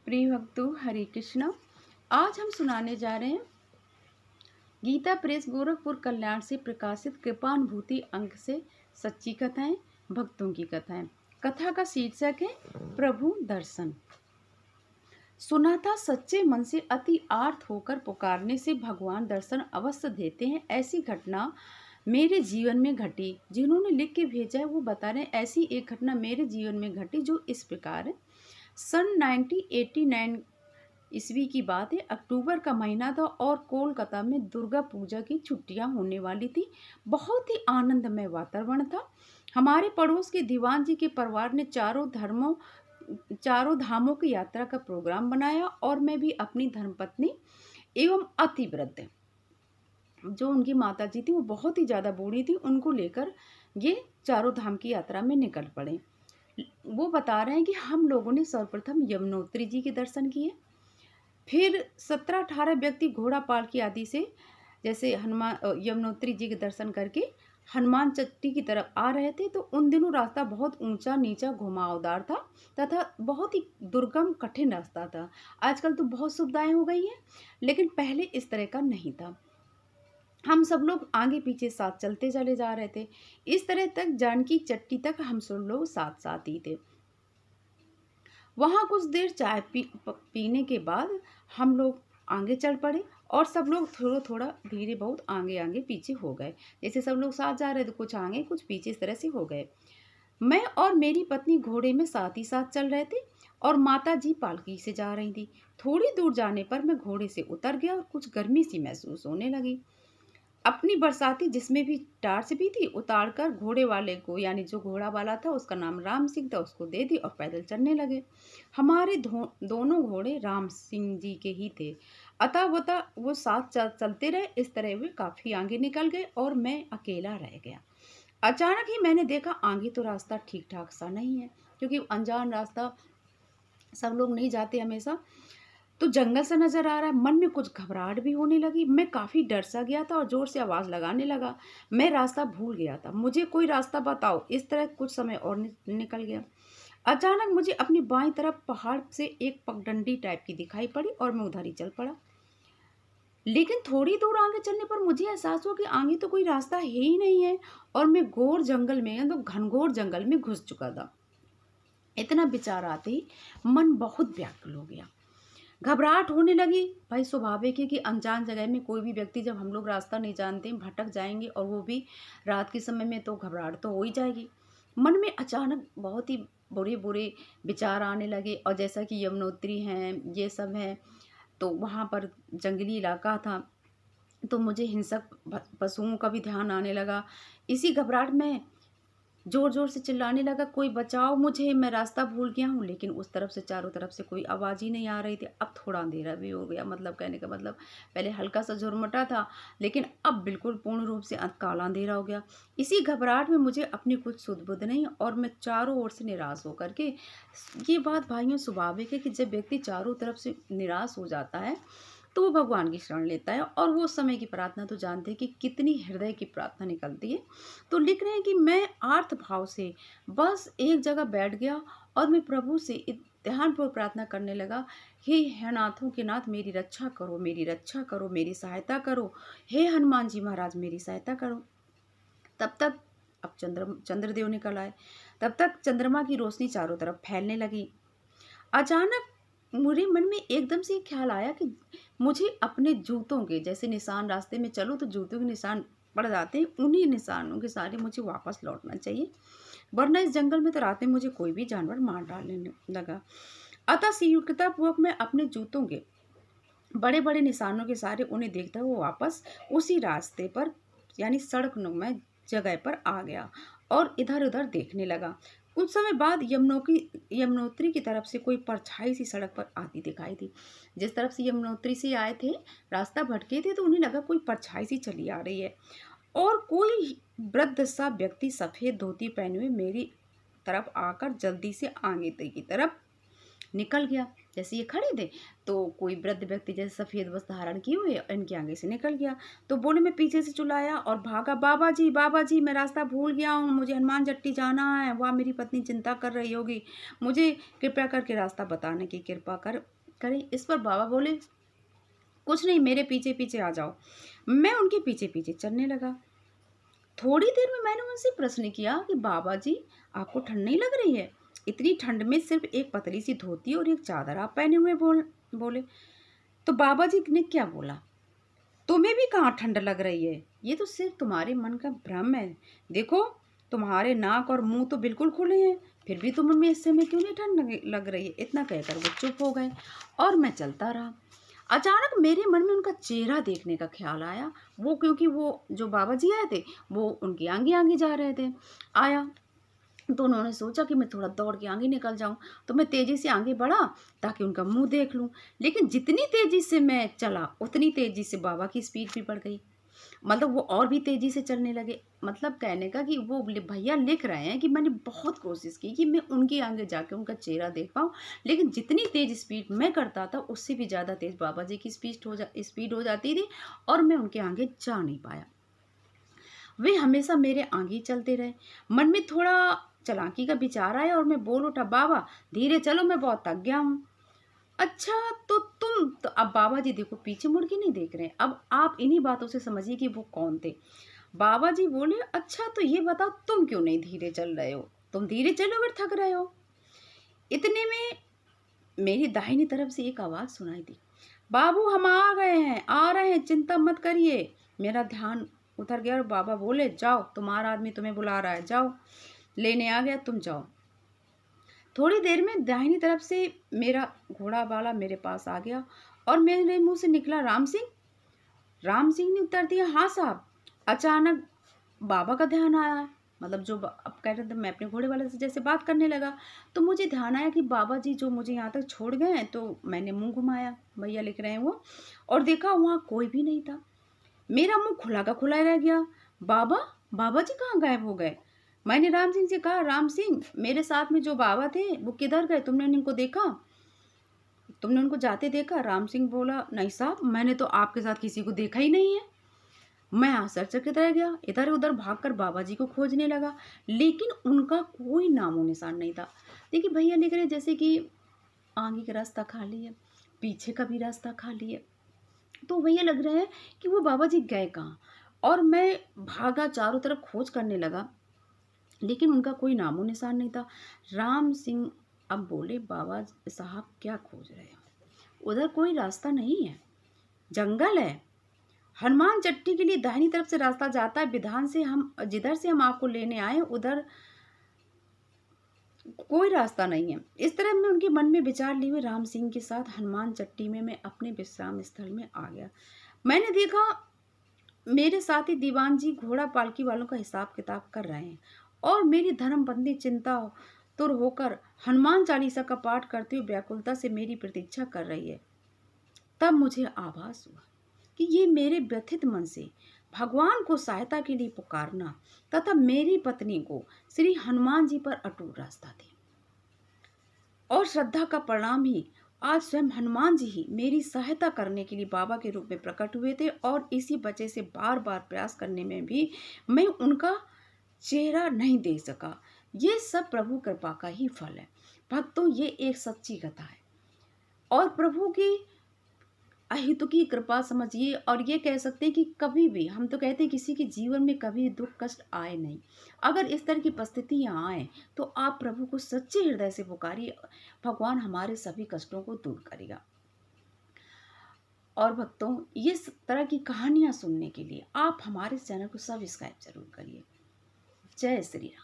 प्रिय भक्तों, हरे कृष्णा। आज हम सुनाने जा रहे हैं गीता प्रेस गोरखपुर कल्याण से प्रकाशित कृपानुभूति अंक से सच्ची कथाएं, भक्तों की कथाएं। कथा का शीर्षक है प्रभु दर्शन। सुना था सच्चे मन से अति आर्त होकर पुकारने से भगवान दर्शन अवश्य देते हैं। ऐसी घटना मेरे जीवन में घटी। जिन्होंने लिख के भेजा है वो बता रहे हैं, ऐसी एक घटना मेरे जीवन में घटी जो इस प्रकार है। सन 1989 ईस्वी की बात है। अक्टूबर का महीना था और कोलकाता में दुर्गा पूजा की छुट्टियां होने वाली थी। बहुत ही आनंदमय वातावरण था। हमारे पड़ोस के दीवान जी के परिवार ने चारों धामों की यात्रा का प्रोग्राम बनाया और मैं भी अपनी धर्मपत्नी एवं अति वृद्ध, जो उनकी माता जी थी वो बहुत ही ज़्यादा बूढ़ी थी, उनको लेकर ये चारों धाम की यात्रा में निकल पड़े। वो बता रहे हैं कि हम लोगों ने सर्वप्रथम यमुनोत्री जी के दर्शन किए, फिर 17-18 व्यक्ति घोड़ा पालकी आदि से जैसे यमुनोत्री जी के दर्शन करके हनुमान चट्टी की तरफ आ रहे थे। तो उन दिनों रास्ता बहुत ऊंचा नीचा घुमावदार था तथा बहुत ही दुर्गम कठिन रास्ता था। आजकल तो बहुत सुविधाएं हो गई हैं, लेकिन पहले इस तरह का नहीं था। हम सब लोग आगे पीछे साथ चलते चले जा रहे थे। इस तरह तक जानकी चट्टी तक हम सब लोग साथ साथ ही थे। वहाँ कुछ देर चाय पीने के बाद हम लोग आगे चल पड़े और सब लोग थोड़ा थोड़ा धीरे बहुत आगे आगे पीछे हो गए। जैसे सब लोग साथ जा रहे थे, कुछ आगे कुछ पीछे, इस तरह से हो गए। मैं और मेरी पत्नी घोड़े में साथ ही साथ चल रहे थे और माता जी पालकी से जा रही थी। थोड़ी दूर जाने पर मैं घोड़े से उतर गया और कुछ गर्मी सी महसूस होने लगी। अपनी बरसाती जिसमें भी टार्च भी थी उतारकर घोड़े वाले को, यानी जो घोड़ा वाला था उसका नाम राम सिंह था, उसको दे दी और पैदल चलने लगे। हमारे दोनों घोड़े राम सिंह जी के ही थे। अतः वो साथ चलते रहे। इस तरह वे काफी आगे निकल गए और मैं अकेला रह गया। अचानक ही मैंने देखा आगे तो रास्ता ठीक ठाक सा नहीं है, क्योंकि अनजान रास्ता सब लोग नहीं जाते हमेशा। तो जंगल सा नजर आ रहा है। मन में कुछ घबराहट भी होने लगी। मैं काफी डर सा गया था और जोर से आवाज लगाने लगा। मैं रास्ता भूल गया था, मुझे कोई रास्ता बताओ। इस तरह कुछ समय और निकल गया। अचानक मुझे अपनी बाईं तरफ पहाड़ से एक पगडंडी टाइप की दिखाई पड़ी और मैं उधर ही चल पड़ा। लेकिन थोड़ी दूर आगे चलने पर मुझे एहसास हुआ कि आगे तो कोई रास्ता है ही नहीं है और मैं घोर जंगल में, तो घनघोर जंगल में घुस चुका था। इतना विचार आते ही मन बहुत व्याकुल हो गया, घबराहट होने लगी। भाई स्वाभाविक है कि अनजान जगह में कोई भी व्यक्ति, जब हम लोग रास्ता नहीं जानते, भटक जाएंगे और वो भी रात के समय में, तो घबराहट तो हो ही जाएगी। मन में अचानक बहुत ही बुरे बुरे विचार आने लगे। और जैसा कि यमुनोत्री हैं, ये सब है, तो वहाँ पर जंगली इलाका था, तो मुझे हिंसक पशुओं का भी ध्यान आने लगा। इसी घबराहट में जोर जोर से चिल्लाने लगा, कोई बचाओ मुझे, मैं रास्ता भूल गया हूँ। लेकिन उस तरफ से, चारों तरफ से कोई आवाज़ ही नहीं आ रही थी। अब थोड़ा अंधेरा भी हो गया, मतलब कहने का मतलब पहले हल्का सा झुरमुटा था, लेकिन अब बिल्कुल पूर्ण रूप से काला अंधेरा हो गया। इसी घबराहट में मुझे अपनी कुछ सुध बुध नहीं और मैं चारों ओर से निराश होकर के, ये बात भाइयों स्वाभाविक है कि जब व्यक्ति चारों तरफ से निराश हो जाता है तो वो भगवान की शरण लेता है। और वो उस समय की प्रार्थना तो जानते हैं कि कितनी हृदय की प्रार्थना निकलती है। तो लिख रहे हैं कि मैं आर्त भाव से बस एक जगह बैठ गया और मैं प्रभु से ध्यानपूर्वक प्रार्थना करने लगा, हे नाथों के नाथ, मेरी रक्षा करो, मेरी रक्षा करो, मेरी सहायता करो। हे हनुमान जी महाराज, मेरी सहायता करो। तब तक अब चंद्रदेव निकल आए। तब तक चंद्रमा की रोशनी चारों तरफ फैलने लगी। अचानक मेरे मन में एकदम से ख्याल आया कि मुझे अपने जूतों के, जैसे निशान रास्ते में चलो तो जूतों के निशान पड़ जाते हैं, उन्हीं निशानों के सारे मुझे वापस लौटना चाहिए, वरना इस जंगल में तो रात में मुझे कोई भी जानवर मार डालने लगा। अतः शीघ्रतापूर्वक मैं अपने जूतों के बड़े बड़े निशानों के सारे उन्हें देखता हुआ वापस उसी रास्ते पर, यानी सड़क नुमा जगह पर आ गया और इधर उधर देखने लगा। कुछ समय बाद यमुनोत्री की तरफ से कोई परछाई सी सड़क पर आती दिखाई दी। जिस तरफ से यमुनोत्री से आए थे, रास्ता भटके थे, तो उन्हें लगा कोई परछाई सी चली आ रही है और कोई वृद्ध सा व्यक्ति सफेद धोती पहने हुए मेरी तरफ आकर जल्दी से आगे की तरफ निकल गया। जैसे ये खड़े थे तो कोई वृद्ध व्यक्ति जैसे सफ़ेद वस्त्र धारण किए हुए इनके आगे से निकल गया। तो बोले, मैं पीछे से चिल्लाया और भागा, बाबा जी मैं रास्ता भूल गया हूँ, मुझे हनुमान जट्टी जाना है, वहाँ मेरी पत्नी चिंता कर रही होगी, मुझे कृपया करके रास्ता बताने की कृपा करें। इस पर बाबा बोले, कुछ नहीं, मेरे पीछे पीछे आ जाओ। मैं उनके पीछे पीछे चलने लगा। थोड़ी देर में मैंने उनसे प्रश्न किया कि बाबा जी, आपको ठंड नहीं लग रही है? इतनी ठंड में सिर्फ एक पतली सी धोती और एक चादर आप पहने हुए बोले। तो बाबा जी ने क्या बोला, तुम्हें भी कहाँ ठंड लग रही है, ये तो सिर्फ तुम्हारे मन का भ्रम है। देखो, तुम्हारे नाक और मुंह तो बिल्कुल खुले हैं, फिर भी तुम्हें इस समय क्यों नहीं ठंड लग रही है? इतना कहकर वो चुप हो गए और मैं चलता रहा। अचानक मेरे मन में उनका चेहरा देखने का ख्याल आया। वो, क्योंकि वो जो बाबा जी आए थे वो उनके आगे आगे जा रहे थे, आया तो उन्होंने सोचा कि मैं थोड़ा दौड़ के आगे निकल जाऊं। तो मैं तेज़ी से आगे बढ़ा ताकि उनका मुंह देख लूं। लेकिन जितनी तेज़ी से मैं चला उतनी तेज़ी से बाबा की स्पीड भी बढ़ गई। मतलब वो और भी तेज़ी से चलने लगे। मतलब कहने का कि वो भैया लिख रहे हैं कि मैंने बहुत कोशिश की कि मैं उनके आगे जाके उनका चेहरा देख पाऊँ, लेकिन जितनी तेज़ स्पीड मैं करता था उससे भी ज़्यादा तेज़ बाबा जी की स्पीड हो जाती थी और मैं उनके आगे जा नहीं पाया। वे हमेशा मेरे आगे ही चलते रहे। मन में थोड़ा चालाकी का विचार आया और मैं बोल उठा, बाबा धीरे चलो, मैं बहुत थक गया हूँ। अच्छा, तो अब बाबा जी देखो पीछे मुड़ के नहीं देख रहे हैं। अब आप इन्हीं बातों से समझिए कि वो कौन थे। बाबा जी बोले, अच्छा तो ये बताओ तुम क्यों नहीं धीरे चल रहे हो? तुम धीरे चलो अगर थक रहे हो। इतने में मेरी दाहिनी तरफ से एक आवाज़ सुनाई दी, बाबू हम आ गए हैं, आ रहे हैं, चिंता मत करिए। मेरा ध्यान उतर गया और बाबा बोले, जाओ तुम्हारा आदमी तुम्हें बुला रहा है, जाओ लेने आ गया, तुम जाओ। थोड़ी देर में दाहिनी तरफ से मेरा घोड़ा वाला मेरे पास आ गया और मेरे मुंह से निकला, राम सिंह। राम सिंह ने उत्तर दिया, हाँ साहब। अचानक बाबा का ध्यान आया, मतलब जो अब कह रहे थे, मैं अपने घोड़े वाले से जैसे बात करने लगा तो मुझे ध्यान आया कि बाबा जी जो मुझे यहाँ तक छोड़ गए हैं। तो मैंने मुंह घुमाया, भैया लिख रहे हैं वो, और देखा वहाँ कोई भी नहीं था। मेरा मुंह खुला का खुला रह गया। बाबा बाबा जी कहाँ गायब हो गए? मैंने राम सिंह से कहा, राम सिंह मेरे साथ में जो बाबा थे वो किधर गए? तुमने उनको देखा? तुमने उनको जाते देखा? राम सिंह बोला, नहीं साहब, मैंने तो आपके साथ किसी को देखा ही नहीं है। मैं आश्चर्यचकित रह गया, इधर उधर भागकर बाबा जी को खोजने लगा, लेकिन उनका कोई नामो निशान नहीं था। देखिए भैया लिख रहे जैसे कि आगे का रास्ता खाली है, पीछे का भी रास्ता खाली है। तो भैया लग रहा है कि वो बाबा जी गए कहाँ। और मैं भागा, चारों तरफ खोज करने लगा, लेकिन उनका कोई नामो निशान नहीं था। राम सिंह अब बोले, बाबा साहब क्या खोज रहे हो? उधर कोई रास्ता नहीं है, जंगल है। हनुमान चट्टी के लिए दाहिनी तरफ से रास्ता जाता है, विधान से हम जिधर से हम आपको लेने आए उधर कोई रास्ता नहीं है। इस तरह मैं उनके मन में विचार लिए हुए राम सिंह के साथ हनुमान चट्टी में मैं अपने विश्राम स्थल में आ गया। मैंने देखा मेरे साथ ही दीवान जी घोड़ा पालकी वालों का हिसाब किताब कर रहे हैं और मेरी धर्मपत्नी चिंता तुर होकर हनुमान चालीसा का पाठ करते हुए व्याकुलता से मेरी प्रतीक्षा कर रही है। तब मुझे आभास हुआ कि ये मेरे व्यथित मन से भगवान को सहायता के लिए पुकारना तथा मेरी पत्नी को श्री हनुमान जी पर अटूट आस्था थी और श्रद्धा का परिणाम ही आज स्वयं हनुमान जी ही मेरी सहायता करने के लिए बाबा के रूप में प्रकट हुए थे। और इसी वजह से बार बार प्रयास करने में भी मैं उनका चेहरा नहीं देख सका। ये सब प्रभु कृपा का ही फल है भक्तों, ये एक सच्ची कथा है और प्रभु की अहितु की कृपा समझिए। और ये कह सकते हैं कि कभी भी, हम तो कहते हैं किसी के जीवन में कभी दुख कष्ट आए नहीं। अगर इस तरह की परिस्थितियाँ आए तो आप प्रभु को सच्चे हृदय से पुकारिए, भगवान हमारे सभी कष्टों को दूर करेगा। और भक्तों, ये तरह की कहानियाँ सुनने के लिए आप हमारे चैनल को सब्सक्राइब जरूर करिए। जय श्री राम।